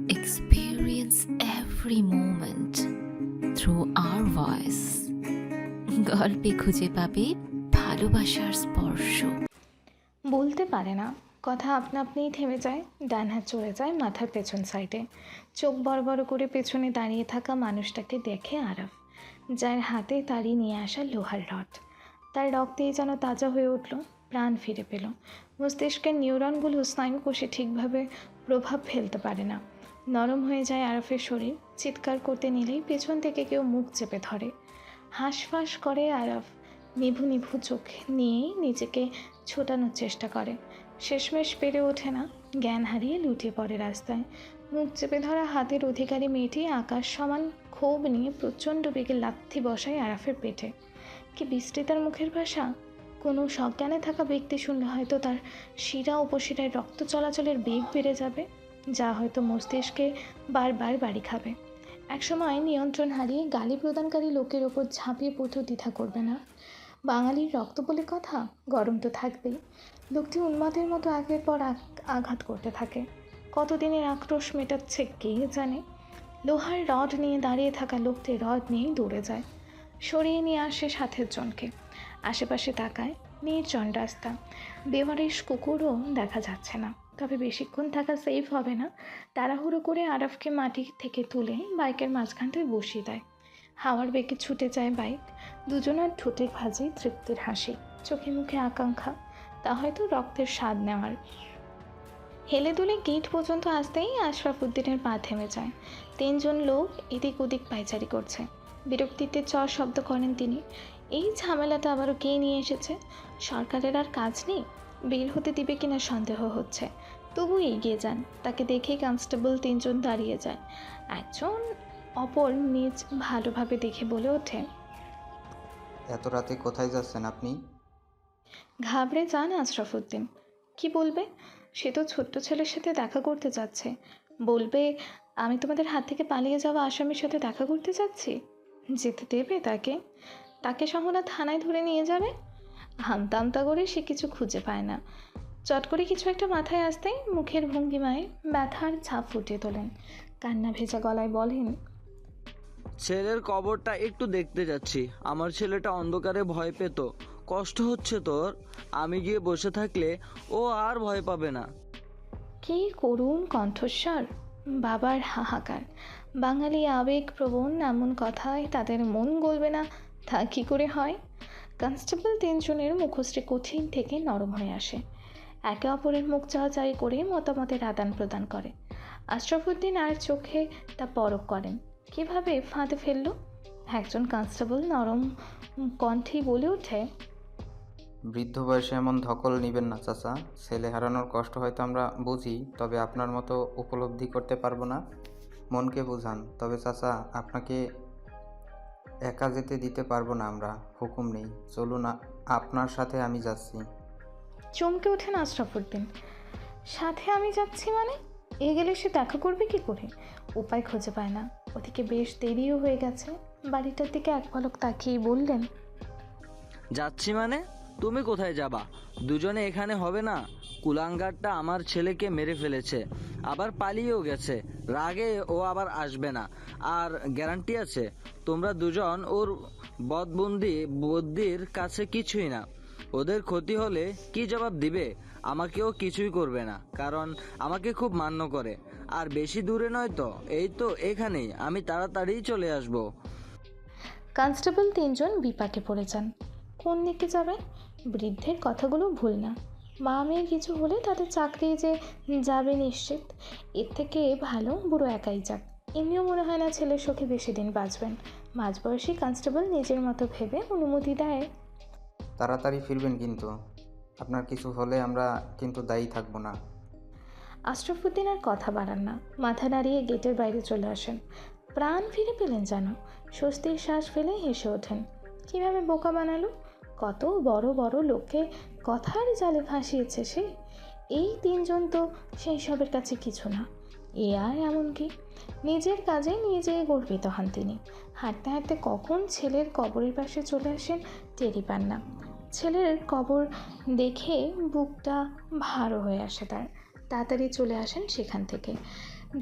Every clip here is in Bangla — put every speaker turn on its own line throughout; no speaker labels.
experience every moment through our voice. গল্পে খুঁজে পাবে ভালোবাসার স্পর্শ।
বলতে পারে না, কথা আপনা আপনিই থেমে যায়, ডান হাত চলে যায় মাথার পেছন সাইডে। চোখ বড় বড় করে পেছনে দাঁড়িয়ে থাকা মানুষটাকে দেখে আরাফ, যার হাতে তাড়ি নিয়ে আসা লোহার রড। তার রক্তেই যেন তাজা হয়ে উঠল, প্রাণ ফিরে পেল। মস্তিষ্কের নিউরনগুলো স্নায়ুকোষে ঠিকভাবে প্রভাব ফেলতে পারে না, নরম হয়ে যায় আরাফের শরীর। চিৎকার করতে নিলেই পেছন থেকে কেউ মুখ চেপে ধরে। হাঁসফাঁস করে আরাফ, নিভু নিভু চোখ নিয়েই নিজেকে ছোটানোর চেষ্টা করে। শেষমেশ পেরে ওঠে না, জ্ঞান হারিয়ে লুটিয়ে পড়ে রাস্তায়। মুখ চেপে ধরা হাতের অধিকারী মেয়েটি আকাশ সমান ক্ষোভ নিয়ে প্রচণ্ড বেগে লাথি বসায় আরাফের পেটে। কি বৃষ্টি তার মুখের ভাষা! কোনো সজ্ঞানে থাকা ব্যক্তি শুনলে হয়তো তার শিরা উপশিরায় রক্ত চলাচলের বেগ বেড়ে যাবে, যা হয়তো মস্তিষ্কে বারবার বাড়ি খাবে। একসময় নিয়ন্ত্রণ হারিয়ে গালি প্রদানকারী লোকের ওপর ঝাঁপিয়ে পড়তেও দ্বিধা করবে না। বাঙালির রক্ত বলে কথা, গরম তো থাকবেই। লোকটি উন্মাদের মতো একের পর আঘাত করতে থাকে। কতদিনের আক্রোশ মেটাচ্ছে কে জানে। লোহার রড নিয়ে দাঁড়িয়ে থাকা লোকটি রড নিয়েই দৌড়ে যায়, সরিয়ে নিয়ে আসে সাথের জনকে। আশেপাশে তাকায়, নির্জন রাস্তা, বেওয়ারিশ কুকুরও দেখা যাচ্ছে না। তবে বেশিক্ষণ থাকা সেফ হবে না। তাড়াহুড়ো করে আরাফকে মাটি থেকে তুলে বাইকের মাঝখানটায় বসিয়ে দেয়। হাওয়ার বেগে ছুটে যায় বাইক। দুজনের ঠোঁটে ভাজে তৃপ্তির হাসি, চোখে মুখে আকাঙ্ক্ষা, তা হয়তো রক্তের স্বাদ নেওয়ার। হেলে দুলে গেট পর্যন্ত আসতেই আশরাফ উদ্দিনের পা থেমে যায়। তিনজন লোক এদিক ওদিক পায়চারি করছে। বিরক্তিতে চর শব্দ করেন তিনি। এই ঝামেলাটা আবারও কে নিয়ে এসেছে? সরকারের আর কাজ নেই? বের হতে দিবে কিনা সন্দেহ হচ্ছে, তবু এগিয়ে যান। তাকে দেখেই কনস্টেবল তিনজন দাঁড়িয়ে যায়। একজন অপর নিজ ভালোভাবে দেখে বলে ওঠে,
এত রাতে কোথায় যাচ্ছেন আপনি?
ঘাবড়ে যান আশরাফ উদ্দিন। কী বলবে? সে তো ছোট্ট ছেলের সাথে দেখা করতে যাচ্ছে। বলবে আমি তোমাদের হাত থেকে পালিয়ে যাওয়া আসামির সাথে দেখা করতে যাচ্ছি? যেতে দেবে তাকে? তাকে সহনা থানায় ধরে নিয়ে যাবে? হামতা আমতা করে সে কিছু খুঁজে পায় না। চট করে কিছু একটা মাথায় আসতেই মুখের ভঙ্গিমায় ব্যথার ছাপ ফুটিয়ে তোলেন। কান্না ভেজা গলায় বলেন,
ছেলের কবরটা একটু দেখতে যাচ্ছি। আমার ছেলেটা অন্ধকারে ভয় পেত, কষ্ট হচ্ছে তোর। আমি গিয়ে বসে থাকলে ও আর ভয় পাবে না।
কী করুণ কণ্ঠস্বর, বাবার হাহাকার। বাঙালি আবেগপ্রবণ, এমন কথায় তাদের মন গলবে না তা কী করে হয়? কনস্টেবল তিনজনের মুখশ্রী কঠিন থেকে নরম হয়ে আসে। একে অপরের মুখ চাওয়াচাই করে মতামতের আদান প্রদান করে। আশরাফুদ্দিন আর চোখে তা পরখ করেন। কিভাবে ফাঁদে ফেলল? একজন কনস্টেবল নরম কণ্ঠেই বলে ওঠে,
বৃদ্ধ বয়সে এমন ধকল নিবেন না চাচা। ছেলে হারানোর কষ্ট হয়তো আমরা বুঝি, তবে আপনার মতো উপলব্ধি করতে পারবো না। মনকে বুঝান। তবে চাচা, আপনাকে একা যেতে দিতে পারবো না আমরা। হুকুম নেই, চলুন আপনার সাথে আমি যাচ্ছি।
চমকে ওঠেন আশরাফুদ্দিন। সাথে আমি যাচ্ছি মানে? এ গেলে সে দেখা করবে কি করে? উপায় খুঁজে পায় না। ওদিকে বেশ দেরিও হয়ে গেছে। বাড়িটার দিকে এক পলক তাকিয়ে বললেন,
যাচ্ছি মানে? তুমি কোথায় যাবা? দুজনে এখানে হবে না। কুলাঙ্গারটা আমার ছেলেকে মেরে ফেলেছে, আবার পালিয়েও গেছে। রাগে ও আবার আসবে না। আর গ্যারান্টি আছে তোমরা দুজন ওর বুদ্ধির কাছে কিছুই না। ওদের ক্ষতি হলে কি জবাব দিবে? আমাকেও কিছুই করবে না, কারণ আমাকে খুব মান্য করে। আর বেশি দূরে নয় তো, এই তো এখানেই। আমি তাড়াতাড়ি চলে আসবো।
কনস্টেবল তিনজন বিপাকে পড়ে যান। কোন দিকে যাবেন? বৃদ্ধের কথাগুলো ভুল না। মা মেয়ের কিছু হলে তাদের চাকরি যে যাবে নিশ্চিত। এর থেকে ভালো বুড়ো একাই যাক। এমনিও মনে হয় না ছেলের শোকে বেশি দিন বাঁচবেন। মাঝবয়সী কনস্টেবল নিজের মতো ভেবে অনুমতি দেয়।
তাড়াতাড়ি ফিরবেন কিন্তু। আপনার কিছু হলে আমরা কিন্তু দায়ী থাকবো না।
আশরাফুদ্দিন আর কথা বাড়ান না, মাথা নাড়িয়ে গেটের বাইরে চলে আসেন। প্রাণ ফিরে পেলেন যেন। স্বস্তির শ্বাস ফেলে হেসে ওঠেন। কীভাবে বোকা বানালো! কত বড় বড় লোককে কথার জালে ফাঁসিয়েছে সে। এই তিনজন তো সেই সবের কাছে কিছু না। এ আর এমনকি নিজের কাজে নিজেই গর্বিত হন তিনি। হাঁটতে হাঁটতে কখন ছেলের কবরের পাশে চলে আসেন টেরি পান না। ছেলের কবর দেখে বুকটা ভারও হয়ে আসে তার। তাড়াতাড়ি চলে আসেন সেখান থেকে।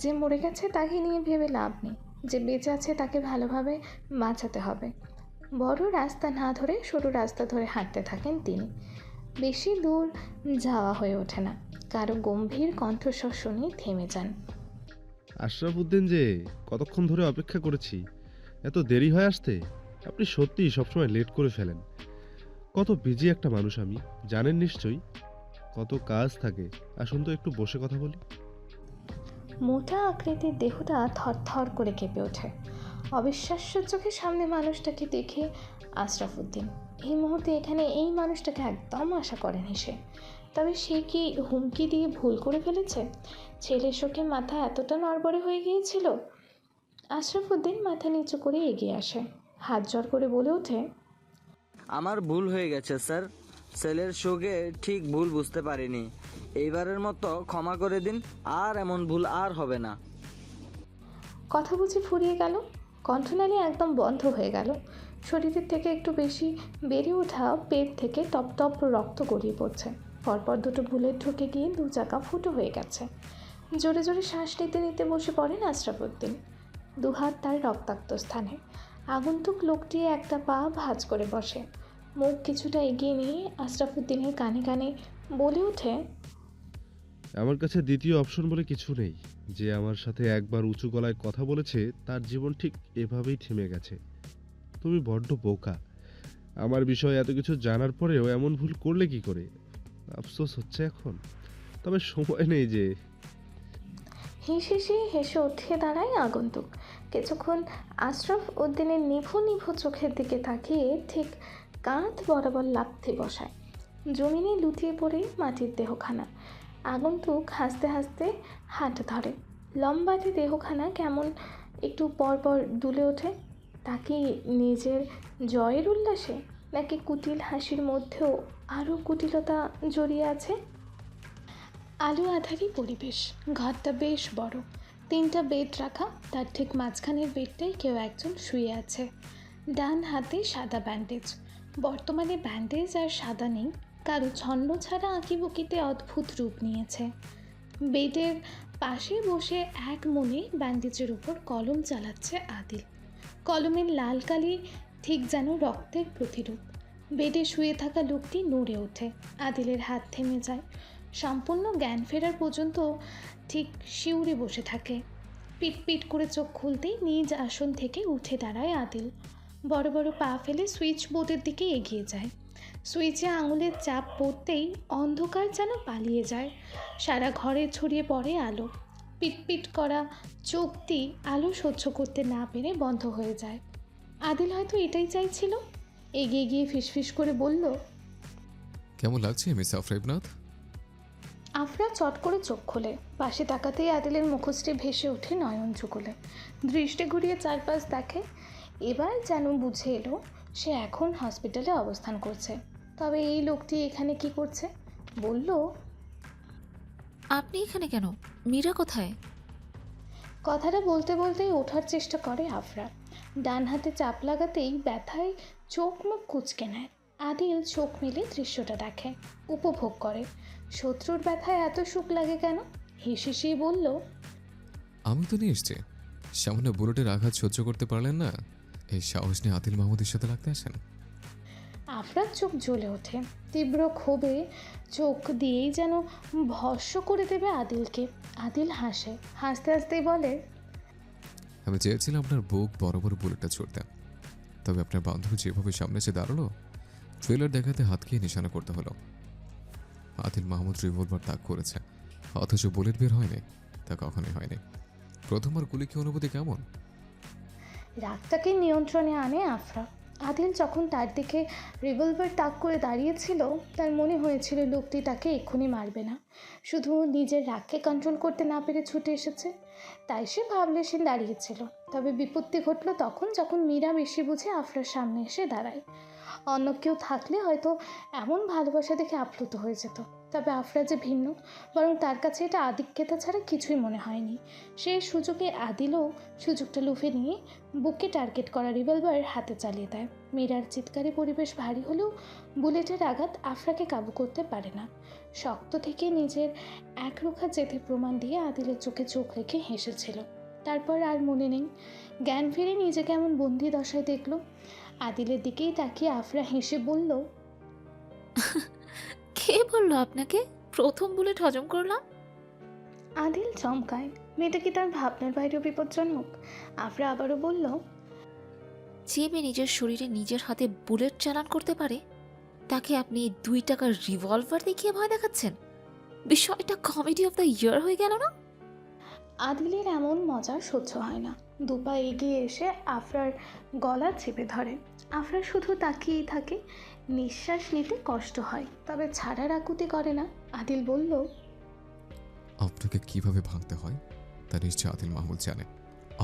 যে মরে গেছে তাকে নিয়ে ভেবে লাভ নেই, যে বেঁচে আছে তাকে ভালোভাবে বাঁচাতে হবে। বড় রাস্তা না ধরে সরু রাস্তা ধরে হাঁটতে থাকেন তিনি। বেশি দূর যাওয়া হয়ে ওঠে না, কারো গম্ভীর কণ্ঠস্বর শুনে থেমে যান।
আশরাফ উদ্দিন যে, কতক্ষণ ধরে অপেক্ষা করেছি, এত দেরি হয় আসতে? আপনি সত্যিই সবসময় লেট করে ফেলেন। কত বিজি একটা মানুষ আমি, জানেন নিশ্চয়ই। কত কাজ থাকে। আসুন তো একটু বসে কথা বলি।
মোটা আকৃতির দেহটা থরথর করে কেঁপে ওঠে। অবিশ্বাস্য চোখে সামনে মানুষটাকে দেখে আশরাফ উদ্দিন এই মুহূর্তে এখানে এই মানুষটাকে একদম আশা করেনি সে। তবে সে কি হুমকি দিয়ে ভুল করে ফেলেছে? ছেলের শোকে মাথা এতটা নড়বড়ে হয়ে গিয়েছিল? আশরাফ উদ্দিন মাথা নিচু করে এগিয়ে আসে, হাত জোড় করে বলে ওঠে,
আমার ভুল হয়ে গেছে স্যার, ছেলের শোকে ঠিক ভুল বুঝতে পারিনি। এইবারের মতো ক্ষমা করে দিন, আর এমন ভুল আর হবে না।
কথা বুঝি ফুরিয়ে গেল, কণ্ঠনালী একদম বন্ধ হয়ে গেল। শরীরের থেকে একটু বেশি বেড়ে ওঠা পেট থেকে টপ টপ রক্ত গড়িয়ে পড়ছে। পরপর দুটো বুলেট ঢুকে গিয়ে দু চাকা ফুটো হয়ে গেছে। জোরে জোরে শ্বাস নিতে নিতে বসে পড়েন আশরাফ উদ্দিন, দুহাত তার রক্তাক্ত স্থানে। আগন্তুক লোকটি একটা পা ভাঁজ করে বসে, মুখ কিছুটা এগিয়ে নিয়ে আশরাফ উদ্দিনের কানে কানে বলে ওঠে,
আমার কাছে দ্বিতীয় অপশন বলে কিছু নেই। যে আমার সাথে একবার উঁচু গলায় কথা বলেছে তার জীবন ঠিক এভাবেই থেমে গেছে। তুমি বড্ড বোকা। আমার বিষয়ে এত কিছু জানার পরেও এমন ভুল করলে কি করে? আফসোস হচ্ছে এখন, তবে সময় নেই যে।
হেসে হেসে উঠে দাঁড়ায় আগন্তুক। কিছুক্ষণ আশরাফ উদ্দিনের নিভু নিভু চোখের দিকে তাকিয়ে ঠিক কাঁধ বরাবর লাথি বসায়। জমিনে লুটিয়ে পড়ে মাটির দেহখানা। আগন্তুক হাসতে হাসতে হাত ধরে। লম্বাটে দেহখানা কেমন একটু পরপর দুলে ওঠে। তাকে নিজের জয়ের উল্লাসে, নাকি কুটিল হাসির মধ্যেও আরও কুটিলতা জড়িয়ে আছে? আলো আধারি পরিবেশ। ঘরটা বেশ বড়, 3টা বেড রাখা। তার ঠিক মাঝখানের বেডটাই কেউ একজন শুয়ে আছে। ডান হাতে সাদা ব্যান্ডেজ। বর্তমানে ব্যান্ডেজ আর সাদা নেই, কারো ছন্ন ছাড়া আঁকিবুকিতে অদ্ভুত রূপ নিয়েছে। বেডের পাশে বসে এক মনে ব্যান্ডেজের উপর কলম চালাচ্ছে আদিল। কলমের লাল কালি ঠিক যেন রক্তের প্রতিরূপ। বেডে শুয়ে থাকা লোকটি নড়ে ওঠে। আদিলের হাত থেমে যায়। সম্পূর্ণ জ্ঞান ফেরার পর্যন্ত ঠিক শিউরে বসে থাকে। পিট পিট করে চোখ খুলতেই নিজ আসন থেকে উঠে দাঁড়ায় আদিল। বড় বড় পা ফেলে সুইচ বোর্ডের দিকে এগিয়ে যায়। সুইচে আঙুলের চাপ পড়তেই অন্ধকার যেন পালিয়ে যায়। সারা ঘরে ছড়িয়ে পড়ে আলো। পিটপিট করা চোখটি আলো সহ্য করতে না পেরে বন্ধ হয়ে যায়। আদিল হয়তো এটাই চাইছিল। এগিয়ে গিয়ে ফিসফিস করে বলল,
কেমন লাগছে মিস আফরাইবনাথ?
আফরা চট করে চোখ খোলে। পাশে তাকাতেই আদিলের মুখশ্রী ভেসে ওঠে নয়ন যুগলে। দৃষ্টি ঘুরিয়ে চারপাশ দেখে। এবার যেন বুঝে এলো সে এখন হসপিটালে অবস্থান করছে। তবে এই লোকটি এখানে কি করছে? বলল,
আপনি এখানে কেন? মীরা কোথায়?
কথাটা বলতে বলতেই ওঠার চেষ্টা করে আফরা। ডান হাতে চাপ লাগাতেই ব্যথায় চোখ মুখ কুঁচকে নেয়। আদিল চোখ মেলে দৃশ্যটা দেখে, উপভোগ করে। শত্রুর ব্যথায় এত সুখ লাগে কেন? হেসে বলল,
আমি তো নিয়ে এসছি। সামান্য বুলেটের আঘাত সহ্য করতে পারলেন না, এই সাহস নিয়ে আদিল মাহমুদের সাথে লাগতে আসেন?
আফরার চোখ জ্বলে ওঠে। তীব্র ক্ষোভে চোখ দিয়েই যেন ভস্ম করে দেবে আদিলকে। আদিল হাসে, হাসতে হাসতেই বলে,
আমি চেয়েছিলাম আপনার বুক বরাবর বুলেটটা ছুড়তে, তবে আপনার বান্ধবী যেভাবে সামনে এসে দাঁড়ালো, ট্রেলার দেখাতে হাত খেয়ে নিশানা করতে হলো। আদিল মাহমুদ রিভলভার তাক করেছে, অথচ বুলেট বের হয়নি। তা কখনোই হয়নি। প্রথমবার গুলি কি অনুভূতি কেমন?
রাগটাকে নিয়ন্ত্রণে আনে আফরা। আদিল যখন তার দিকে রিভলভার তাক করে দাঁড়িয়েছিল, তার মনে হয়েছিল লোকটি তাকে এক্ষুনি মারবে না, শুধু নিজের রাগকে কন্ট্রোল করতে না পেরে ছুটে এসেছে, তাই সে ভাবলেশীন দাঁড়িয়েছিল। তবে বিপত্তি ঘটল তখন, যখন মীরা বেশি বুঝে আফরার সামনে এসে দাঁড়ায়। অন্য কেউ থাকলে হয়তো এমন ভালোবাসা দেখে আপ্লুত হয়ে যেত। তবে আফরা যে ভিন্ন, বরং তার কাছে এটা আদিক্ষেতা ছাড়া কিছুই মনে হয়নি। সেই সুযোগে আদিলও সুযোগটা লুফে নিয়ে বুকে টার্গেট করা রিভলভার হাতে চালিয়ে দেয়। মীরার চিৎকারে পরিবেশ ভারী হলেও বুলেটের আঘাত আফরাকে কাবু করতে পারে না। শক্ত থেকে নিজের একরোখা জেদে প্রমাণ দিয়ে আদিলের চোখে চোখ রেখে হেসেছিল। তারপর আর মনে নেই। জ্ঞান ফিরে নিজেকে এমন বন্দি দশায় দেখল। আদিলের দিকেই তাকিয়ে আফরা হেসে বলল,
কে বললো আপনাকে প্রথম বুলেট হজম করলাম?
আদিল চমকায়। মেয়েটা কি তার ভাবনার বাইরেও বিপজ্জনক? আফরা আবারও বলল,
যে মেয়ে নিজের শরীরে নিজের হাতে বুলেট চালান করতে পারে তাকে আপনি 2 টাকার রিভলভার দেখিয়ে ভয় দেখাচ্ছেন? বিষয়টা কমেডি অফ দ্য ইয়ার হয়ে গেল না?
আদিলের এমন মজা সহ্য হয় না। দুপা এগিয়ে এসে আফরার গলা চেপে ধরে। আফরা শুধু তাকিয়েই থাকে। নিঃশ্বাস নিতে কষ্ট হয়, তবে ছাড়ার আকুতি করে না। আদিল বলল,
আপনাকে কিভাবে ভাঙতে হয় তা নিশ্চয় আদিল মাহমুদ জানে।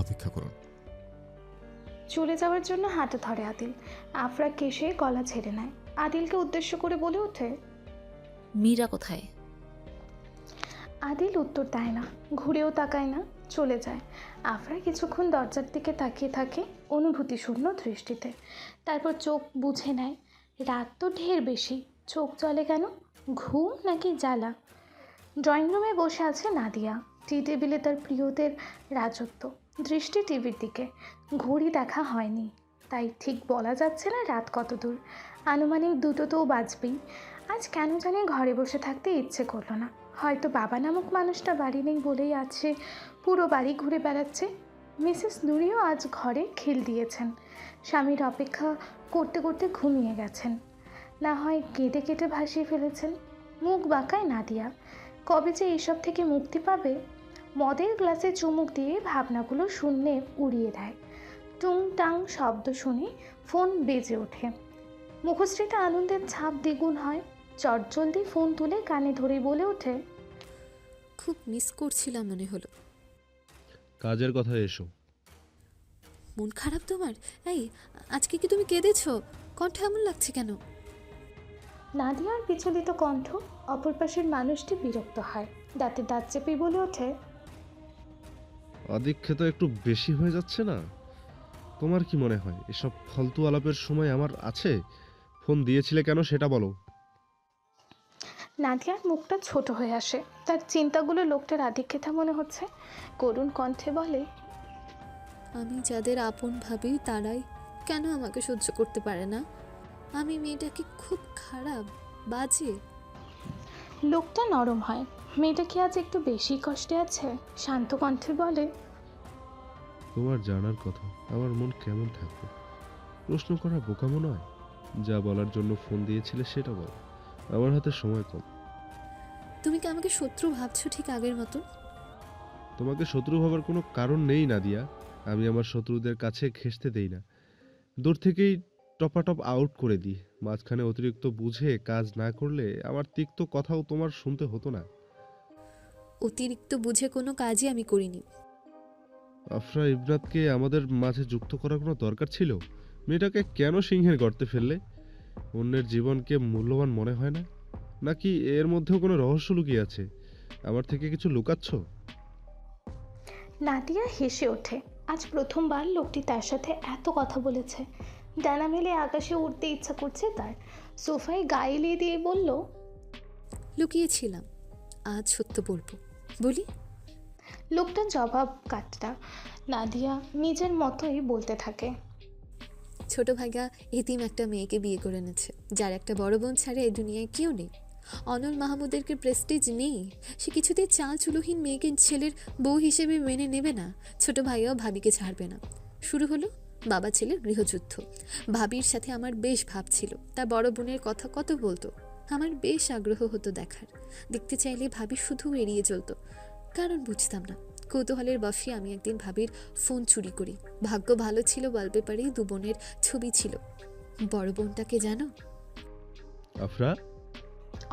অপেক্ষা করুন।
চলে যাওয়ার জন্য হাঁটা ধরে আদিল। আফরা কেশে গলা ছেড়ে নেয়। আদিলকে উদ্দেশ্য করে বলে ওঠে,
মীরা কোথায়?
আদিল উত্তর দেয় না, ঘুরেও তাকায় না, চলে যায়। আফরা কিছুক্ষণ দরজার দিকে তাকিয়ে থাকে অনুভূতি শূন্য দৃষ্টিতে। তারপর চোখ বুঝে নেয়। রাত তো ঢের বেশি, চোখ জ্বলে কেন? ঘুম নাকি জ্বালা? ড্রয়িং রুমে বসে আছে নাদিয়া। টি টেবিলে তার প্রিয়দের রাজত্ব। দৃষ্টি টিভির দিকে। ঘড়ি দেখা হয়নি, তাই ঠিক বলা যাচ্ছে না রাত কত দূর। আনুমানিক 2টো তো বাজবেই। আজ কেন জানি ঘরে বসে থাকতে ইচ্ছে করলো না। হয়তো বাবা নামক মানুষটা বাড়ি নেই বলেই আছে পুরো বাড়ি ঘুরে বেড়াচ্ছে। মিসেস নুরিও আজ ঘরে খিল দিয়েছেন। স্বামীর অপেক্ষা করতে করতে ঘুমিয়ে গেছেন, না হয় কেটে কেটে ভাসিয়ে ফেলেছেন। মুখ বাঁকায় নাদিয়া। কবে যে এইসব থেকে মুক্তি পাবে? মদের গ্লাসে চুমুক দিয়ে ভাবনাগুলো শূন্যে উড়িয়ে দেয়। টুং টাং শব্দ শুনে ফোন বেজে ওঠে। মুখশ্রীতে আনন্দের ছাপ দ্বিগুণ হয়। চটজলদি ফোন তুলে কানে ধরে বলে ওঠে,
খুব মিস করছিলাম মনে হলো।
কাজের কথায় এসো।
মন খারাপ তোমার? এই, আজকে কি তুমি কেঁদেছো? কণ্ঠ এমন লাগছে কেন?
নাদিয়ার বিচলিত কণ্ঠ। অপর পাশের মানুষটি বিরক্ত হয়। দাঁতে দাঁত চেপে বলে ওঠে,
আদিক্ষেতা একটু বেশি হয়ে যাচ্ছে না? তোমার কি মনে হয় এসব ফালতু আলাপের সময় আমার আছে? ফোন দিয়েছিলে কেন সেটা বলো।
নাদিয়ার মুখটা ছোট হয়ে আসে। তার চিন্তাগুলো লোকটার আধিক্যতা মনে হচ্ছে। করুণ কণ্ঠে বলে,
আমি যাদের আপন ভাবি তারাই কেন আমাকে সহ্য করতে পারে না? আমি মেয়েটাকে খুব খারাপ, বাজে।
লোকটা নরম হয়। মেয়েটা কি আজ একটু বেশি কষ্টে আছে? শান্ত কণ্ঠে বলে,
তোমার জানার কথা আমার মন কেমন থাকবে? প্রশ্ন করা বোকামো নয়। যা বলার জন্য ফোন দিয়েছিলে সেটা বলো। আমার হাতে সময় কম।
তুমি কি আমাকে শত্রু ভাবছো ঠিক আগের মতো?
তোমাকে শত্রু ভাবার কোনো কারণ নেই নাদিয়া। আমি আমার শত্রুদের কাছে ঘেঁষতে দেই না, দূর থেকেই টপাটপ আউট করে দিই। মাঝখানে অতিরিক্ত বুঝে কাজ না করলে আমার তিক্ত কথাও তোমার শুনতে হতো না।
অতিরিক্ত বুঝে কোনো কাজই আমি করিনি।
আফরা ইবনাতকে আমাদের মাঝে যুক্ত করার কোনো দরকার ছিল? মেয়েটাকে কেন সিংহের গর্তে ফেললে? অন্যের জীবনকে মূল্যবান মনে হয় না? নাকি এর মধ্যেও কোনো রহস্য লুকিয়ে আছে? আমার থেকে কিছু লুকাচ্ছ?
নাদিয়া হেসে ওঠে। আজ প্রথমবার লোকটি তার সাথে এত কথা বলেছে। ডানা মেলে আকাশে উঠতে ইচ্ছা করছে তার। সোফায় গায়ে এলিয়ে দিয়ে বলল,
লুকিয়েছিলাম, আজ সত্য বলবো। বলি,
লোকটা জবাব কাটটা। নাদিয়া নিজের মতোই বলতে থাকে,
ছোট ভাইয়া এতিম একটা মেয়েকে বিয়ে করে এনেছে, যার একটা বড় বোন ছাড়া এই দুনিয়ায় কেউ নেই। অনল মাহমুদেরকে প্রেস্টিজ নেই, সে কিছুতেই চাল চুলোহীন মেয়েকে ছেলের বউ হিসেবে মেনে নেবে না। ছোট ভাইয়াও ভাবিকে ছাড়বে না। শুরু হলো বাবা ছেলের গৃহযুদ্ধ। ভাবির সাথে আমার বেশ ভাব ছিল। তার বড় বোনের কথা কত বলতো, আমার বেশ আগ্রহ হতো দেখার। দেখতে চাইলে ভাবি শুধু এড়িয়ে চলতো, কারণ বুঝতাম না। কৌতূহলের বশে আমি একদিন ভাবির ফোন চুরি করি। ভাগ্য ভালো ছিল, ওয়ালপেপারেই 2 বোনের ছবি ছিল। বড় বোনটাকে জানো?
আফরা?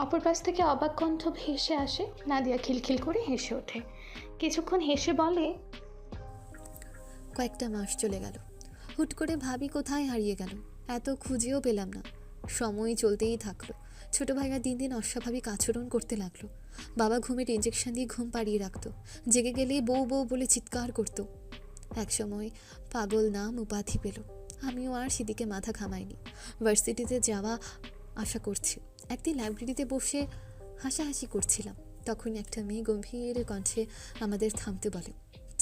অপর পাশ থেকে অবাক কণ্ঠ ভেসে আসে। নাদিয়া খিলখিল করে হেসে ওঠে। কিছুক্ষণ হেসে বলে,
কয়েকটা মাস চলে গেল। হুট করে ভাবি কোথায় হারিয়ে গেল, এত খুঁজেও পেলাম না। সময় চলতেই থাকলো। ছোট ভাইয়া দিন দিন অস্বাভাবিক আচরণ করতে লাগলো। বাবা ঘুমের ইঞ্জেকশন দিয়ে ঘুম পাড়িয়ে রাখতো, জেগে গেলে বউ বউ বলে চিৎকার করতো। একসময় পাগল নাম উপাধি পেল। আমিও আর সেদিকে মাথা ঘামাইনি। ভার্সিটিতে যাওয়া আশা করছি। একদিন লাইব্রেরিতে বসে হাসাহাসি করছিলাম, তখন একটা মেয়ে গম্ভীর কণ্ঠে আমাদের থামতে বলে।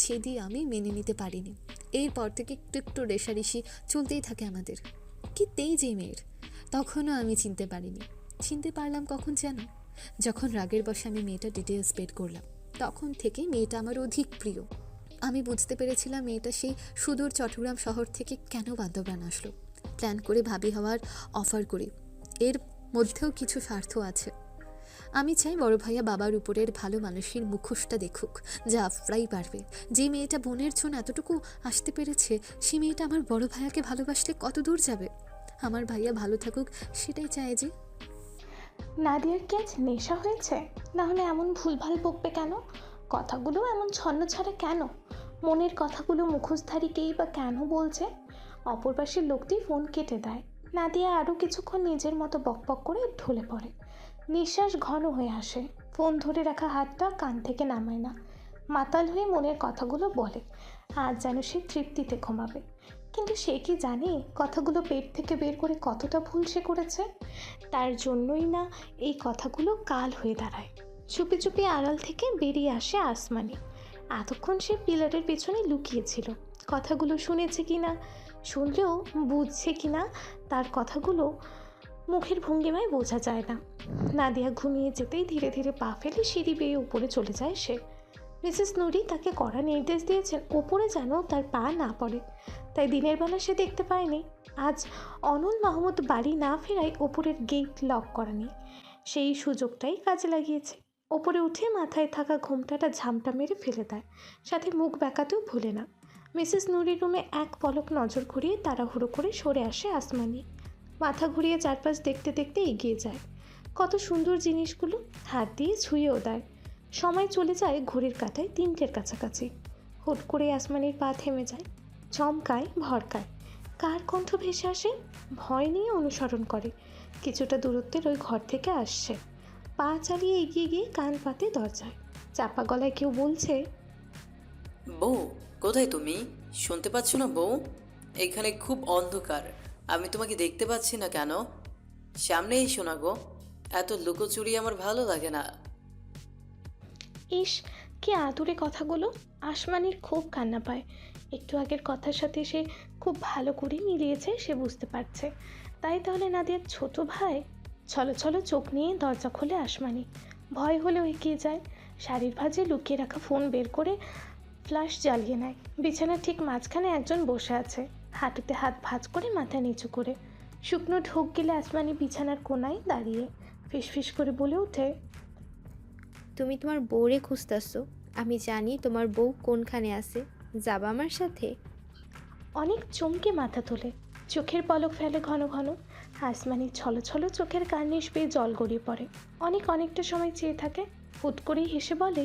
সেদি আমি মেনে নিতে পারিনি। এরপর থেকে একটু একটু রেষারেষি চলতেই থাকে আমাদের। কি তেজ এই মেয়ের! তখনও আমি চিনতে পারিনি। চিনতে পারলাম কখন যেন, যখন রাগের বশে আমি মেয়েটা ডিটেলস বের করলাম। তখন থেকে মেয়েটা আমার অধিক প্রিয়। আমি বুঝতে পেরেছিলাম মেয়েটা সেই সুদূর চট্টগ্রাম শহর থেকে কেন বান্দরবান আসলো। প্ল্যান করে ভাবি হওয়ার অফার করি, এর মধ্যেও কিছু স্বার্থ আছে। আমি চাই বড় ভাইয়া বাবার উপরের ভালো মানুষের মুখোশটা দেখুক, যা আফরাই পারবে। যে মেয়েটা বোনের জন্য এতটুকু আসতে পেরেছে, সে মেয়েটা আমার বড় ভাইয়াকে ভালোবাসলে কত দূর যাবে। আমার ভাইয়া ভালো থাকুক, সেটাই চায় যে।
নাদিয়ার কি আজ নেশা হয়েছে? না হলে এমন ভুলভাল বকবে কেন? কথাগুলো এমন ছন্ন ছাড়া কেন? মনের কথাগুলো মুখোশধারীকেই বা কেন বলছে? অপর পাশের লোকটি ফোন কেটে দেয়। নাদিয়া আরও কিছুক্ষণ নিজের মতো বকবক করে ঢলে পড়ে। নিঃশ্বাস ঘন হয়ে আসে, ফোন ধরে রাখা হাতটা কান থেকে নামায় না। মাতাল হয়ে মনের কথাগুলো বলে, আজ যেন সে তৃপ্তিতে ঘুমাবে। কিন্তু সে কি জানে কথাগুলো পেট থেকে বের করে কতটা ভুল সে করেছে? তার জন্যই না এই কথাগুলো কাল হয়ে দাঁড়ায়। চুপি চুপি আড়াল থেকে বেরিয়ে আসে আসমানি। এতক্ষণ সে পিলারের পেছনে লুকিয়েছিল। কথাগুলো শুনেছে কিনা, শুনলেও বুঝছে কিনা, তার কথাগুলো মুখের ভঙ্গিমায় বোঝা যায় না। নাদিয়া ঘুমিয়ে যেতেই ধীরে ধীরে পা ফেলে সিঁড়ি বেয়ে উপরে চলে যায় সে। মিসেস নুরি তাকে কড়া নির্দেশ দিয়েছেন ওপরে যেন তার পা না পড়ে, তাই দিনের বেলা সে দেখতে পায়নি। আজ অনল মাহমুদ বাড়ি না ফেরায় ওপরের গেট লক করা নেই, সেই সুযোগটাই কাজে লাগিয়েছে। ওপরে উঠে মাথায় থাকা ঘোমটাটা ঝামটা মেরে ফেলে দেয়, সাথে মুখ বেঁকাতেও ভুলে না। মিসেস নুরির রুমে এক পলক নজর ঘুরিয়ে তাড়াহুড়ো করে সরে আসে আসমানি। মাথা ঘুরিয়ে চারপাশ দেখতে দেখতে এগিয়ে যায়। কত সুন্দর জিনিসগুলো, হাত দিয়ে ছুঁয়েও দেয়। সময় চলে যায় ঘড়ির কাঁটায় 3টের কাছাকাছি। হুট করে আসমানির পা থেমে যায়, চমকায়, ভরকায়। কার কণ্ঠ ভেসে আসে? ভয় নিয়ে অনুসরণ করে। কিছুটা দূরত্বের ওই ঘর থেকে আসছে। পা চালিয়ে এগিয়ে গিয়ে কান পাতে দরজায়। চাপা গলায় কেউ বলছে,
বউ কোথায় তুমি? শুনতে পাচ্ছ না বউ? এখানে খুব অন্ধকার, আমি তোমাকে দেখতে পাচ্ছি না কেন? সামনে এসো না গো, এত লুকোচুরি আমার ভালো লাগে না।
ইস কি আদুরে কথাগুলো! আসমানির খুব কান্না পায়। একটু আগের কথার সাথে সে খুব ভালো করে মিলিয়েছে, সে বুঝতে পারছে। তাই তাহলে নাদিয়ার ছোট ভাই? ছলো ছলো চোখ নিয়ে দরজা খোলে আসমানি। ভয় হলেও এগিয়ে যায়। শাড়ির ভাঁজে লুকিয়ে রাখা ফোন বের করে ফ্ল্যাশ জ্বালিয়ে নেয়। বিছানার ঠিক মাঝখানে একজন বসে আছে, হাঁটুতে হাত ভাঁজ করে মাথা নিচু করে। শুকনো ঢোক গেলে আসমানি বিছানার কোনায় দাঁড়িয়ে ফিসফিস করে বলে ওঠে,
তুমি তোমার বউরে খুঁজতেছো, আমি জানি তোমার বউ কোনখানে আছে, যাবা আমার সাথে?
অনেক চমকে মাথা তোলে, চোখের পলক ফেলে ঘন ঘন। আসমানির ছলো ছলো চোখের কার্নিশ বেয়ে জল গড়িয়ে পড়ে। অনেকটা সময় চেয়ে থাকে, হুট করেই হেসে বলে,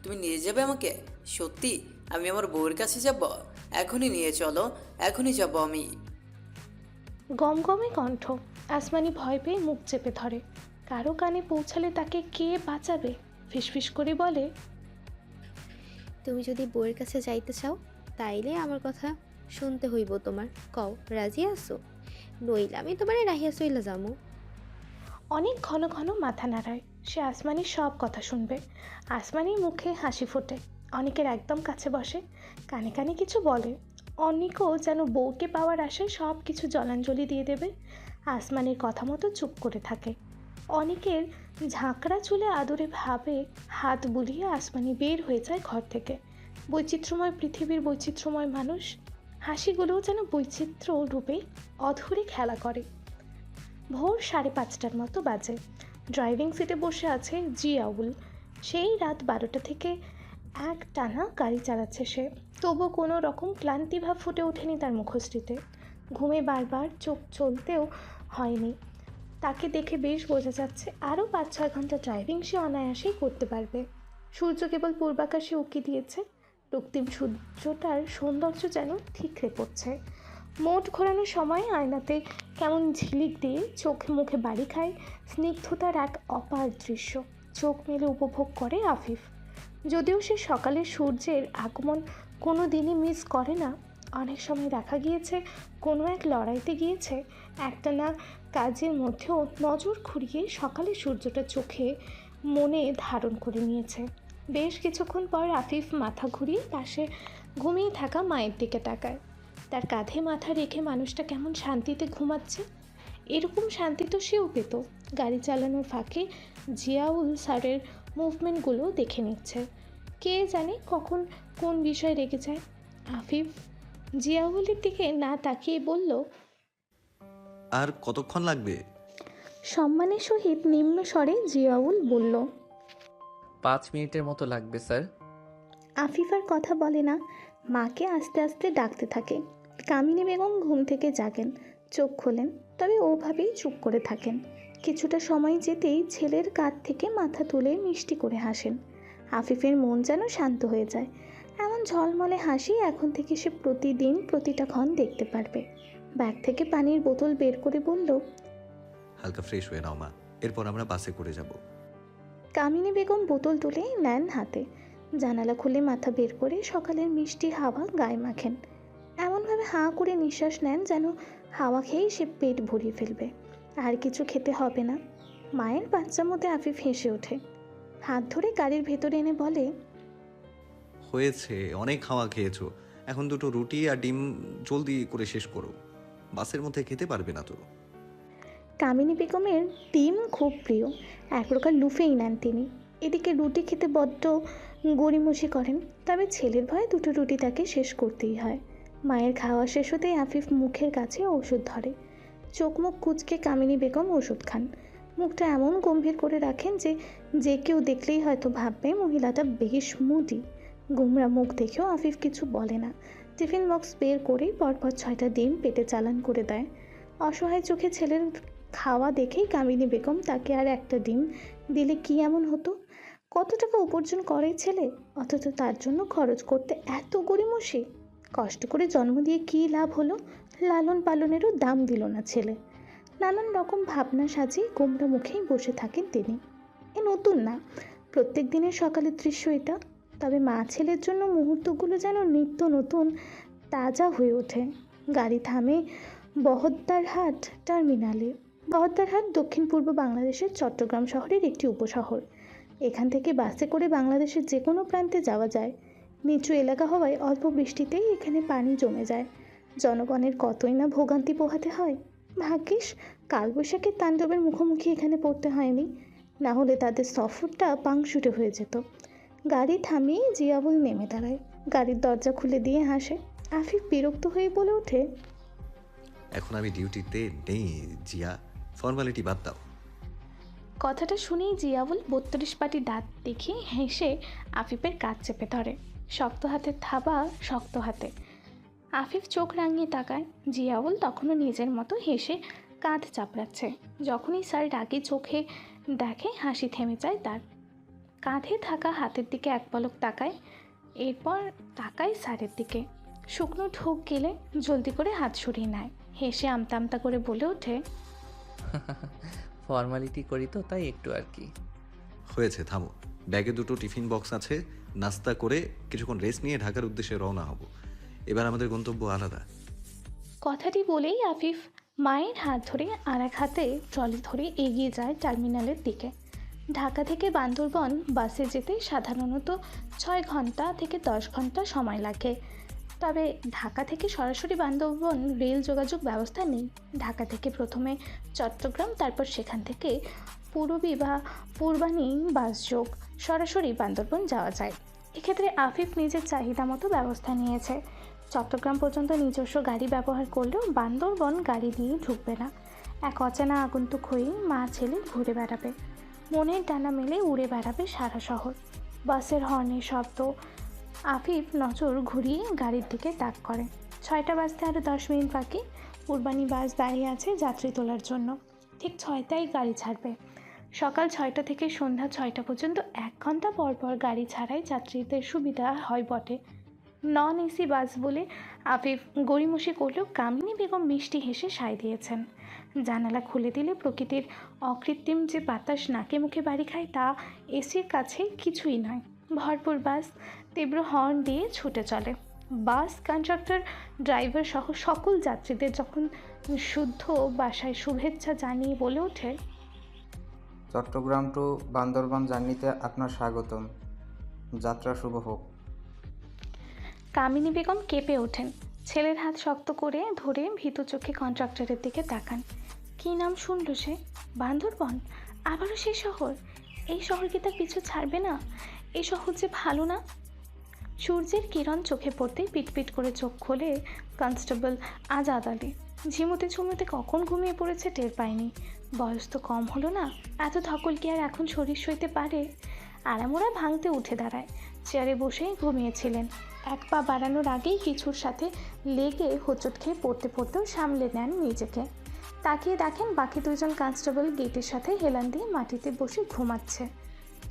তুমি নিয়ে যাবে আমাকে? সত্যি? আমি আমার বউয়ের কাছে যাব? এখনই নিয়ে চলো, এখনই যাব আমি।
গমগমে কণ্ঠ। আসমানি ভয় পেয়ে মুখ চেপে ধরে। কারো কানে পৌঁছালে তাকে কে বাঁচাবে? ফিসফিস করে বলে,
তুমি যদি বউয়ের কাছে যাইতে চাও, তাইলে আমার কথা শুনতে হইব তোমার। কও রাজি আছো, নইলে আমি তোমারে রাহিয়া চইলা যামু।
অনেক ঘন ঘন মাথা নাড়ায়। সে আসমানির সব কথা শুনবে। আসমানির মুখে হাসি ফোটে। অনেকের একদম কাছে বসে, কানে কানে কিছু বলে। অনেকও যেন বউকে পাওয়ার আশায় সব কিছু জলাঞ্জলি দিয়ে দেবে। আসমানির কথা মতো চুপ করে থাকে। অনেকের ঝাঁকড়া চুলে আদরে ভাবে হাত বুলিয়ে আসমানি বের হয়ে যায় ঘর থেকে। বৈচিত্র্যময় পৃথিবীর বৈচিত্র্যময় মানুষ, হাসিগুলোও যেন বৈচিত্র্য রূপে অধরে খেলা করে। ভোর 5:30টার মতো বাজে। ড্রাইভিং সিটে বসে আছে জিয়াউল। সেই রাত 12টা থেকে এক টানা গাড়ি চালাচ্ছে সে। তবু কোনো রকম ক্লান্তিভাব ফুটে ওঠেনি তার মুখশ্রীতে। ঘুমে বারবার চোখ চলতেও হয়নি। তাকে দেখে বেশ বোঝা যাচ্ছে আরও 5-6 ঘন্টা ড্রাইভিং সে অনায়াসেই করতে পারবে। সূর্য কেবল পূর্বাকাশে উঁকি দিয়েছে। রক্তিম সূর্যটার সৌন্দর্য যেন ঠিকরে পড়ছে। মোট ঘোরানোর সময় আয়নাতে কেমন ঝিলিক দিয়ে চোখে মুখে বাড়ি খায় স্নিগ্ধতার এক অপার দৃশ্য। চোখ মেলে উপভোগ করে আফিফ। যদিও সে সকালের সূর্যের আগমন কোনো দিনই মিস করে না, অনেক সময় দেখা গিয়েছে কোনো এক লড়াইতে গিয়েছে একটানা কাজের মধ্যেও নজর ঘুরিয়ে সকালের সূর্যটা চোখে মনে ধারণ করে নিয়েছে। বেশ কিছুক্ষণ পর আফিফ মাথা ঘুরিয়ে পাশে ঘুমিয়ে থাকা মায়ের দিকে তাকায়। তার কাঁধে মাথা রেখে মানুষটা কেমন শান্তিতে ঘুমাচ্ছে। এরকম শান্তি তো সেও পেত। গাড়ি চালানোর ফাঁকে জিয়াউল স্যারের মুভমেন্টগুলো দেখে নিচ্ছে। কে জানে কখন কোন বিষয় রেগে যায়। আফিফ জিয়াউলের দিকে না তাকিয়ে বলল,
আর কতক্ষণ লাগবে?
সম্মানের সহিত নিম্ন স্বরে জিয়াউল বলল।
5 মিনিটের মতো লাগবে স্যার।
আফিফ আর কথা বলে না, মাকে আস্তে আস্তে ডাকতে থাকে। কামিনী বেগম ঘুম থেকে জাগেন, চোখ খোলেন, তবে ওভাবেই চুপ করে থাকেন। কিছুটা সময় যেতেই ছেলের কাঁধ থেকে মাথা তুলে মিষ্টি করে হাসেন। আফিফের মন যেন শান্ত হয়ে যায়। এমন ঝলমলে হাসি এখন থেকে সে প্রতিদিন প্রতিটা ক্ষণ দেখতে পারবে। ব্যাগ থেকে পানির বোতল বের করে বলল,
হালকা ফ্রেশ হয়ে নাও মা, এরপর আমরা বাসে করে যাব।
কামিনী বেগম বোতল তুলে নেন হাতে। জানালা খুলে মাথা বের করে সকালের মিষ্টি হাওয়া গায়ে মাখেন। এমনভাবে হাঁ করে নিঃশ্বাস নেন যেন হাওয়া খেয়েই সে পেট ভরিয়ে ফেলবে, আর কিছু খেতে হবে না। মায়ের বাচ্চার মধ্যে আফিফ হেসে ওঠে, হাত ধরে গাড়ির ভেতরে এনে বলে,
হয়েছে, অনেক খাওয়া খেয়েছো, এখন দুটো রুটি আর ডিম জলদি করে শেষ করো, বাসের মধ্যে খেতে পারবে না তো।
কামিনী বেগমের ডিম খুব প্রিয়, এক প্রকার লুফেই নেন তিনি। এদিকে রুটি খেতে বড্ড গড়িমসি করেন, তবে ছেলের ভয়ে দুটো রুটি তাকে শেষ করতেই হয়। মায়ের খাওয়া শেষ হতেই আফিফ মুখের কাছে ওষুধ ধরে। চোখ মুখ কুঁচকে কামিনী বেগম ওষুধ খান। মুখটা এমন গম্ভীর করে রাখেন যে যে কেউ দেখলেই হয়তো ভাববে মহিলাটা বেশ মুডি। গোমরা মুখ দেখেও আফিফ কিছু বলে না। টিফিন বক্স বের করে পরপর 6টা ডিম পেটে চালান করে দেয়। অসহায় চোখে ছেলের খাওয়া দেখেই কামিনী বেগম তাকে আর একটা ডিম দিলে কি এমন হতো। কত টাকা উপার্জন করে ছেলে, অথচ তার জন্য খরচ করতে এত গড়িমসি। কষ্ট করে জন্ম দিয়ে কী লাভ হলো, লালন পালনেরও দাম দিল না ছেলে। নানান রকম ভাবনা সাজিয়ে গোমরা মুখেই বসে থাকেন তিনি। এ নতুন না, প্রত্যেক দিনের সকালের দৃশ্য এটা। তবে মা ছেলের জন্য মুহূর্তগুলো যেন নিত্য নতুন তাজা হয়ে ওঠে। গাড়ি থামে বহদ্দারহাট টার্মিনালে। বহদ্দারহাট দক্ষিণ পূর্ব বাংলাদেশের চট্টগ্রাম শহরের একটি উপশহর। এখান থেকে বাসে করে বাংলাদেশের যে কোনো প্রান্তে যাওয়া যায়। নিচু এলাকা হওয়ায় অল্প বৃষ্টিতেই এখানে পানি জমে যায়। জনগণের কতই না ভোগান্তি পোহাতে হয়। ভাগ্যিস কালবৈশাখীর তাণ্ডবের মুখোমুখি এখানে পড়তে হয়নি, না হলে তাদের সফরটা পাংশুটে হয়ে যেত। গাড়ি থামিয়ে জিয়াউল নেমে দাঁড়ায়, গাড়ির দরজা খুলে দিয়ে হাসে। আফিফ বিরক্ত হয়ে বলে ওঠে,
এখন আমি ডিউটিতে নেই জিয়া, ফর্মালিটি বাদ দাও।
কথাটা শুনেই জিয়াউল 32 পাটি দাঁত দেখিয়ে হেসে আফিফের কাঁধ চেপে ধরে। শক্ত হাতের থাবা শক্ত হাতে। আফিফ চোখ রাঙিয়ে তাকায়। জিয়াউল তখনও নিজের মতো হেসে কাঁধ চাপড়াচ্ছে। যখনই স্যার রাগী চোখে দেখে হাসি থেমে যায় তার। কাঁধে থাকা হাতের দিকে এক পলক তাকায়, এরপর তাকায় স্যারের দিকে। শুকনো ঢোক গেলে জলদি করে হাত সরিয়ে নেয়। হেসে আমতা আমতা করে বলে ওঠে,
ফর্মালিটি করি তো তাই একটু আর কি।
হয়েছে, থামো। ব্যাগে দুটো টিফিন বক্স আছে, নাস্তা করে কিছুক্ষণ রেস্ট নিয়ে ঢাকার উদ্দেশ্যে রওনা হব। এবার আমাদের গন্তব্য আলাদা।
কথাটি বলেই আফিফ মায়ের হাত ধরে আর এক হাতে ট্রলি ধরে এগিয়ে যায় টার্মিনালের দিকে। ঢাকা থেকে বান্দরবন বাসে যেতে সাধারণত 6 ঘন্টা থেকে 10 ঘন্টা সময় লাগে। তবে ঢাকা থেকে সরাসরি বান্দরবন রেল যোগাযোগ ব্যবস্থা নেই। ঢাকা থেকে প্রথমে চট্টগ্রাম, তারপর সেখান থেকে পূরবী বা পূর্বানী বাস যোগ সরাসরি বান্দরবন যাওয়া যায়। এক্ষেত্রে আফিফ নিজের চাহিদা মতো ব্যবস্থা নিয়েছে। চট্টগ্রাম পর্যন্ত নিজস্ব গাড়ি ব্যবহার করলেও বান্দরবন গাড়ি দিয়ে ঢুকবে না। এক অচেনা আগন্তুক হয়েই মা ছেলে ঘুরে বেড়াবে। মনের ডানা মেলে উড়ে বেড়াবে সারা শহর। বাসের হর্নের শব্দ। আফিফ নজর ঘুরিয়ে গাড়ির দিকে তাক করে। 6টা বাজতে আরও 10 মিনিট বাকি। পূর্বানী বাস দাঁড়িয়ে আছে যাত্রী তোলার জন্য। ঠিক 6টায় গাড়ি ছাড়বে। সকাল 6টা থেকে সন্ধ্যা 6টা পর্যন্ত 1 ঘন্টা পর পর গাড়ি ছাড়াই যাত্রীদের সুবিধা হয় বটে। নন এসি বাস বলে আফিফ গড়িমসি করলেও কামিনী বেগম মিষ্টি হেসে সায় দিয়েছেন। জানালা খুলে দিলে প্রকৃতির অকৃত্রিম যে বাতাস নাকে মুখে বাড়ি খায় তা এসির কাছে কিছুই নয়। ভরপুর বাস তীব্র হর্ন দিয়ে ছুটে চলে। বাস কন্ডাক্টর ড্রাইভার সহ সকল যাত্রীদের যখন শুদ্ধ বাসায় শুভেচ্ছা জানিয়ে বলে ওঠে,
চট্টগ্রাম টু বান্দরবান জার্নিতে আপনার স্বাগতম, যাত্রা শুভ হোক।
কামিনী বেগম কেঁপে ওঠেন। ছেলের হাত শক্ত করে ধরে ভীতু চোখে কন্ট্রাক্টরের দিকে তাকান। কী নাম শুনল সে? বান্দরবন? আবারও সে শহর? এই শহর কি তার পিছু ছাড়বে না? এই শহর যে ভালো না। সূর্যের কিরণ চোখে পড়তেই পিটপিট করে চোখ খোলে কনস্টেবল আজাদ আলী। ঝিমুতে ঝুমুতে কখন ঘুমিয়ে পড়েছে টের পায়নি। বয়স তো কম হলো না, এত ধকল কি আর এখন শরীর সইতে পারে? আড়ামোড়া ভাঙতে উঠে দাঁড়ায়। চেয়ারে বসেই ঘুমিয়েছিলেন। এক পা বাড়ানোর আগেই কিছুর সাথে লেগে হোঁচট খেয়ে পড়তে পড়তেও সামলে নেন নিজেকে। তাকিয়ে দেখেন বাকি দুইজন কনস্টেবল গেটের সাথে হেলান দিয়ে মাটিতে বসে ঘুমাচ্ছে।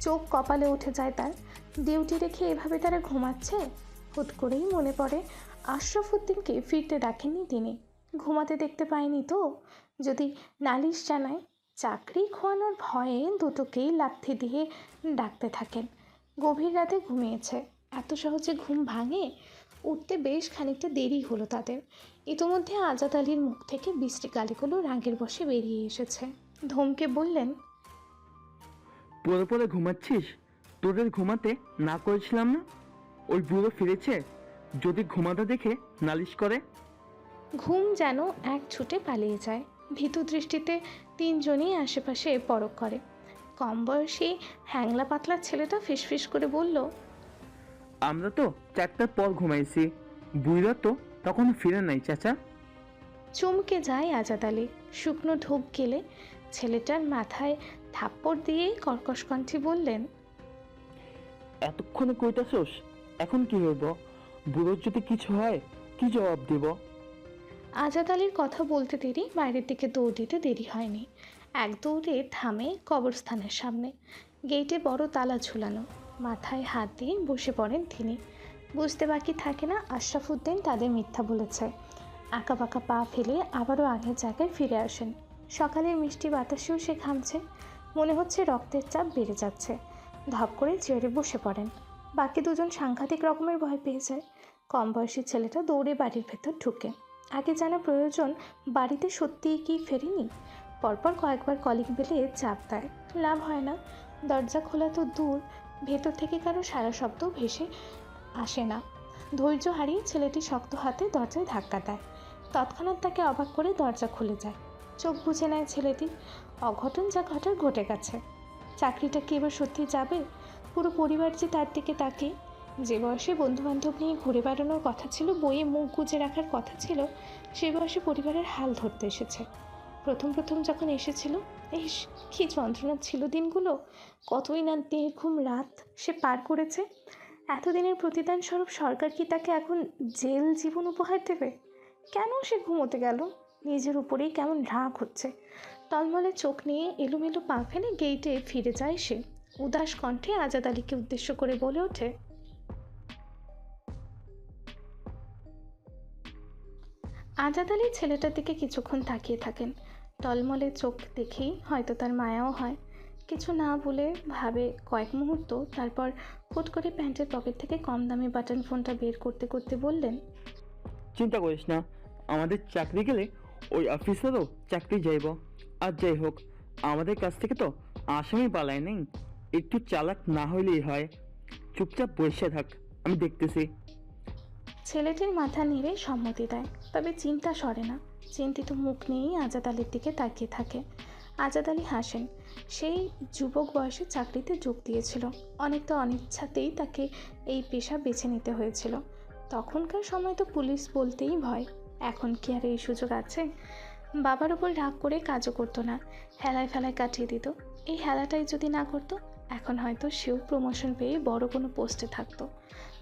চোখ কপালে উঠে যায় তার। ডিউটি রেখে এভাবে তারা ঘুমাচ্ছে? হুট করেই মনে পড়ে আশরাফ উদ্দিনকে ফিরতে দেখেননি তিনি। ঘুমাতে দেখতে পায়নি তো? যদি নালিশ জানায়? চাকরি খোয়ানোর ভয়ে দুটোকেই লাথি দিয়ে ডাকতে থাকেন। গভীর রাতে ঘুমিয়েছে, এত সহজে ঘুম ভাঙে? উঠতে বেশ খানিকটা দেরি হলো তাদের। ইতোমধ্যে আজাদ আলীর মুখ থেকে বৃষ্টি গালিগুলো রাগের বশে বেরিয়ে এসেছে। ধমকে বললেন,
পরে পরে ঘুমাচ্ছিস? তোদের ঘুমাতে না করেছিলাম না? ওই বুড়ো ফিরেছে, যদি ঘুমাতে দেখে নালিশ করে।
ঘুম যেন এক ছুটে পালিয়ে যায়। ভীতু দৃষ্টিতে তিনজনই আশেপাশে পরখ করে। কম বয়সী হ্যাংলা পাতলা ছেলেটা ফিসফিস করে বলল,
আমরা তো 4টার পর ঘুমাইছি, বুড়া তো তখন ফিরে নাই চাচা।
চমকে যায় আজাদ আলী। শুকনো ঢোক গেলে ছেলেটার মাথায় থাপ্পড় দিয়ে কর্কশ কণ্ঠে বললেন,
এতক্ষণে কইতাছোস? এখন কি হইব? বুড়োর যদি কিছু হয় কি জবাব দিব?
আজাদ আলীর কথা বলতে দেরি বাইরের দিকে দৌড় দিতে দেরি হয়নি। এক দৌড়ে থামে কবরস্থানের সামনে। গেটে বড় তালা ঝুলানো। মাথায় হাত দিয়ে বসে পড়েন তিনি। বুঝতে বাকি থাকে না আশরাফ উদ্দিন তাদের মিথ্যা বলেছে। আঁকা বাঁকা পা ফেলে আবারও আগের জায়গায় ফিরে আসেন। সকালের মিষ্টি বাতাসেও সে ঘামছে। মনে হচ্ছে রক্তের চাপ বেড়ে যাচ্ছে। ধপ করে চেয়ারে বসে পড়েন। বাকি দুজন সাংঘাতিক রকমের ভয় পেয়ে যায়। কম বয়সী ছেলেটা দৌড়ে বাড়ির ভেতর ঢুকে। আগে জানা প্রয়োজন বাড়িতে সত্যিই কি ফেরেনি। পরপর কয়েকবার কলিং বেলে চাপ দেয়, লাভ হয় না। দরজা খোলা তো দূর, ভেতর থেকে কারো সারা শব্দ ভেসে আসে না। ধৈর্য হারিয়ে ছেলেটি শক্ত হাতে দরজায় ধাক্কা দেয়। তৎক্ষণাৎ তাকে অবাক করে দরজা খুলে যায়। চোখ বুজে নেয় ছেলেটি। অঘটন যা ঘটার ঘটে গেছে। চাকরিটা কি এবার সত্যি যাবে? পুরো পরিবার যে তার দিকে তাকে। যে বয়সে বন্ধুবান্ধব নিয়ে ঘুরে বেড়ানোর কথা ছিল, বইয়ে মুখ গুজে রাখার কথা ছিল, সে বয়সে পরিবারের হাল ধরতে এসেছে। প্রথম প্রথম যখন এসেছিল, ইস কী যন্ত্রণা ছিল দিনগুলো। কতই না নির্ঘুম রাত সে পার করেছে। এতদিনের প্রতিদান স্বরূপ সরকার কি তাকে এখন জেল জীবন উপহার দেবে? কেন সে ঘুমোতে গেল? নিজের উপরেই কেমন রাগ হচ্ছে। টলমলে চোখ নিয়ে এলোমেলো পা ফেলে গেইটে ফিরে যায় সে। উদাস কণ্ঠে আজাদ আলীকে উদ্দেশ্য করে বলে ওঠে, আজাদ আলী ছেলেটার দিকে কিছুক্ষণ তাকিয়ে থাকেন। টলমলে চোখ দেখেই হয়তো তার মায়াও হয়। কিছু না বলে ভাবে কয়েক মুহূর্ত, তারপর হুট করে প্যান্টের পকেট থেকে কম দামি বাটন ফোনটা বের করতে করতে বললেন,
চিন্তা করিস না, আমাদের চাকরি গেলে ওই অফিসারও চাকরি যাইব। আর যাই হোক, আমাদের কাছ থেকে তো আসামি পালায় নেই। একটু চালাক না হইলেই হয়। চুপচাপ বসে থাক, আমি দেখতেছি।
ছেলেটির মাথা নেড়ে সম্মতি দেয়, তবে চিন্তা সরে না। চিন্তিত মুখ নিয়েই আজাদ আলীর দিকে তাকিয়ে থাকে। আজাদ আলী হাসেন। সেই যুবক বয়সে চাকরিতে যোগ দিয়েছিল। অনেকটা অনিচ্ছাতেই তাকে এই পেশা বেছে নিতে হয়েছিল। তখনকার সময় তো পুলিশ বলতেই ভয়। এখন কি আর এই সুযোগ আছে? বাবার উপর রাগ করে কাজও করতো না, হেলায় ফেলায় কাটিয়ে দিত। এই হেলাটাই যদি না করতো, এখন হয়তো সেও প্রমোশন পেয়ে বড় কোনো পোস্টে থাকতো।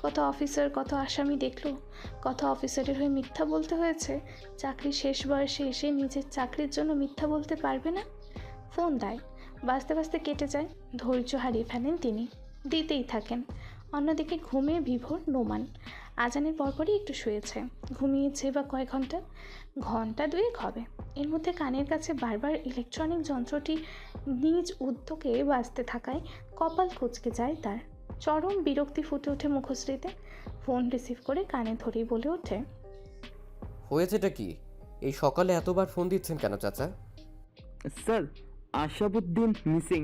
কত অফিসার, কত আসামি দেখলো। কত অফিসারের হয়ে মিথ্যা বলতে হয়েছে। চাকরি শেষ বয়সে এসে নিজের চাকরির জন্য মিথ্যা বলতে পারবে না। ফোন দেয়, বাঁচতে বাঁচতে কেটে যায়। ধৈর্য হারিয়ে ফেলেন তিনি। দিতেই থাকেন। অন্যদিকে ঘুমিয়ে বিভোর নোমান। আজানের পরপরই একটু শুয়েছে, ঘুমিয়েছে বা কয়েক ঘন্টা, ঘন্টা দুয়েক হবে। এর মধ্যে কানের কাছে বারবার ইলেকট্রনিক যন্ত্রটি নিজ উদ্যোগে বাজতে থাকায় কপাল কুঁচকে যায় তার। চরম বিরক্তি ফুটে ওঠে মুখশ্রীতে। ফোন রিসিভ করে কানে ধরেই বলে ওঠে,
হয়েছেটা কি? এই সকালে এতবার ফোন দিচ্ছেন কেন চাচা?
Sir, Ashabuddin missing.